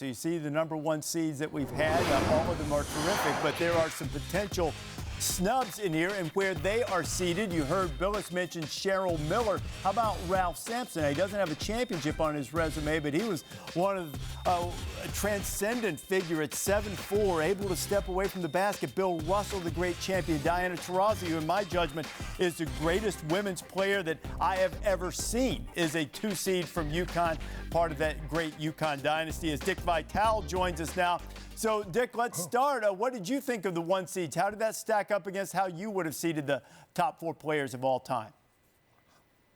So you see the number one seeds that we've had, all of them are terrific, but there are some potential snubs in here, and where they are seated, you heard Billis mention Cheryl Miller. How about Ralph Sampson? He doesn't have a championship on his resume, but he was one of a transcendent figure at 7'4", able to step away from the basket. Bill Russell, the great champion. Diana Taurasi, who in my judgment is the greatest women's player that I have ever seen, is a 2 seed from UConn, part of that great UConn dynasty. As Dick Vitale joins us now. So, Dick, let's start. What did you think of the 1 seeds? How did that stack up against how you would have seeded the top 4 players of all time?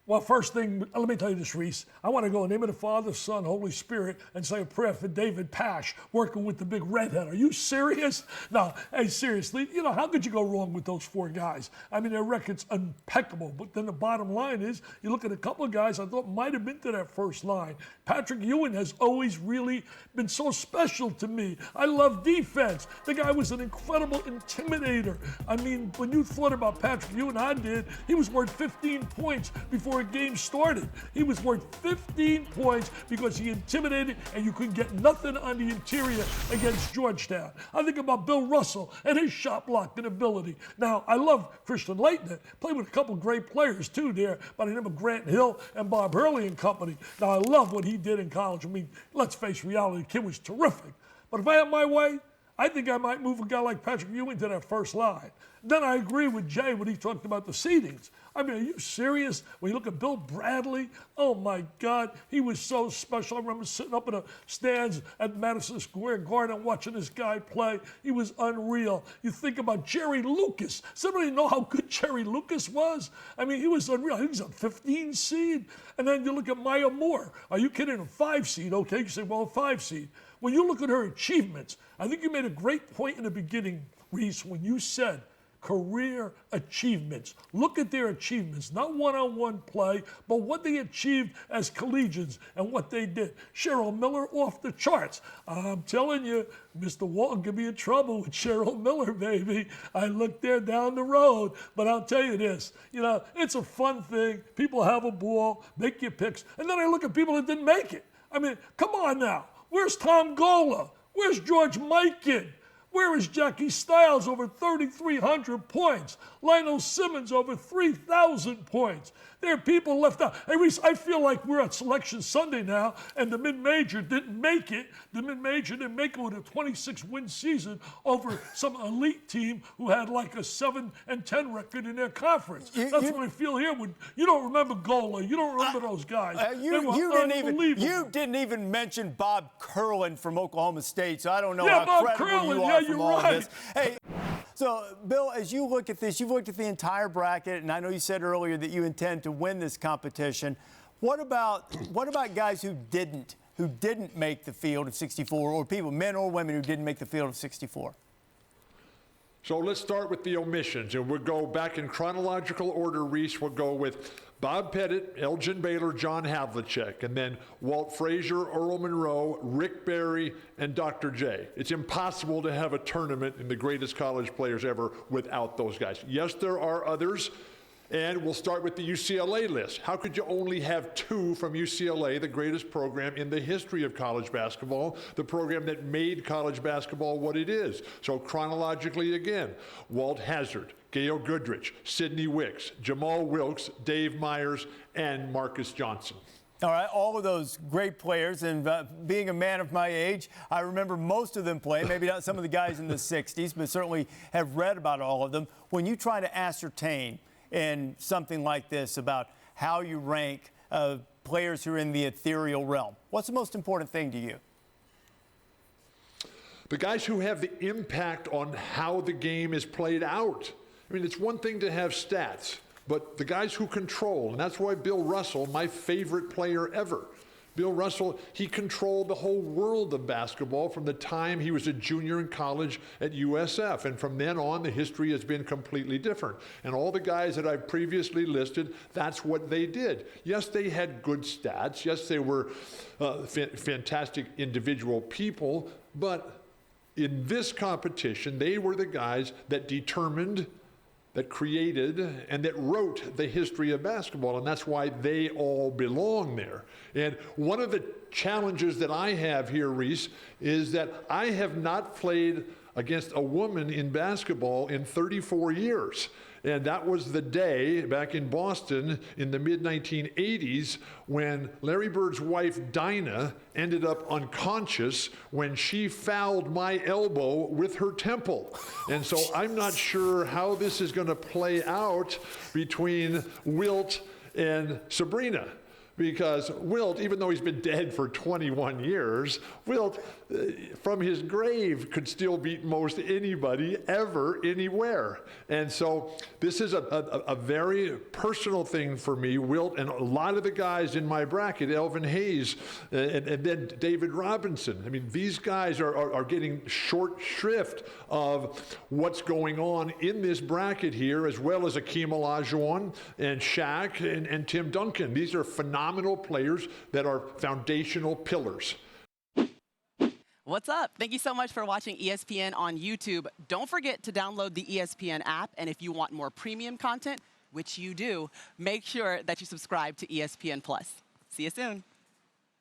Well, first thing, let me tell you this, Reese. I want to go in the name of the Father, Son, Holy Spirit, and say a prayer for David Pash, working with the big redhead. Are you serious? No, hey, seriously, you know, how could you go wrong with those 4 guys? I mean, their record's impeccable. But then the bottom line is, you look at a couple of guys I thought might have been to that first line. Patrick Ewing has always really been so special to me. I love defense. The guy was an incredible intimidator. I mean, when you thought about Patrick Ewing, I did, he was worth 15 points before a game started. He was worth 15 points because he intimidated and you could get nothing on the interior against Georgetown. I think about Bill Russell and his shot blocking ability. Now, I love Christian Laettner. Played with a couple great players too there by the name of Grant Hill and Bob Hurley and company. Now, I love what he did in college. I mean, let's face reality, the kid was terrific. But if I had my way, I think I might move a guy like Patrick Ewing to that first line. Then I agree with Jay when he talked about the seedings. I mean, are you serious? When you look at Bill Bradley, oh my God, he was so special. I remember sitting up in the stands at Madison Square Garden watching this guy play. He was unreal. You think about Jerry Lucas. Somebody know how good Jerry Lucas was? I mean, he was unreal. He was a 15 seed. And then you look at Maya Moore. Are you kidding? A 5 seed. Okay, you say, well, a 5 seed. When you look at her achievements, I think you made a great point in the beginning, Reese, when you said career achievements. Look at their achievements, not one-on-one play, but what they achieved as collegians and what they did. Cheryl Miller off the charts. I'm telling you, Mr. Walton could be in trouble with Cheryl Miller, baby. I looked there down the road, but I'll tell you this, you know, it's a fun thing. People have a ball, make your picks, and then I look at people that didn't make it. I mean, come on now. Where's Tom Gola? Where's George Mikan? Where is Jackie Stiles over 3,300 points? Lionel Simmons over 3,000 points. There are people left out. Hey, Reese, I feel like we're at Selection Sunday now, and the mid-major didn't make it. The mid-major didn't make it with a 26-win season over some elite team who had like a 7-10 record in their conference. That's what I feel here. When you don't remember Gola, you don't remember those guys. You didn't even mention Bob Curlin from Oklahoma State, so I don't know how Bob credible Curlin, you are you're from all right. of this. Hey, so, Bill, as you look at this, you've looked at the entire bracket, and I know you said earlier that you intend to win this competition. What about guys who didn't make the field of 64, or people, men or women, who didn't make the field of 64? So let's start with the omissions, and we'll go back in chronological order, Reese. We'll go with Bob Pettit, Elgin Baylor, John Havlicek, and then Walt Frazier, Earl Monroe, Rick Barry, and Dr. J. It's impossible to have a tournament in the greatest college players ever without those guys. Yes, there are others, and we'll start with the UCLA list. How could you only have 2 from UCLA, the greatest program in the history of college basketball, the program that made college basketball what it is? So chronologically again, Walt Hazzard, Gail Goodrich, Sidney Wicks, Jamal Wilkes, Dave Myers, and Marcus Johnson. All right, all of those great players, and being a man of my age, I remember most of them playing, maybe not some of the guys in the 60s, but certainly have read about all of them. When you try to ascertain in something like this about how you rank players who are in the ethereal realm, what's the most important thing to you? The guys who have the impact on how the game is played out. I mean, it's one thing to have stats, but the guys who control, and that's why Bill Russell, my favorite player ever. Bill Russell, he controlled the whole world of basketball from the time he was a junior in college at USF. And from then on, the history has been completely different. And all the guys that I've previously listed, that's what they did. Yes, they had good stats. Yes, they were fantastic individual people. But in this competition, they were the guys that determined that created and that wrote the history of basketball, and that's why they all belong there. And one of the challenges that I have here, Reese, is that I have not played against a woman in basketball in 34 years. And that was the day back in Boston in the mid-1980s when Larry Bird's wife, Dinah, ended up unconscious when she fouled my elbow with her temple. And so I'm not sure how this is going to play out between Wilt and Sabrina. Because Wilt, even though he's been dead for 21 years, Wilt, from his grave, could still beat most anybody ever, anywhere. And so this is a very personal thing for me. Wilt and a lot of the guys in my bracket, Elvin Hayes and then David Robinson. I mean, these guys are getting short shrift of what's going on in this bracket here, as well as Akeem Olajuwon and Shaq and Tim Duncan. These are phenomenal players that are foundational pillars. What's up? Thank you so much for watching ESPN on YouTube. Don't forget to download the ESPN app, and if you want more premium content, which you do, make sure that you subscribe to ESPN+. See you soon.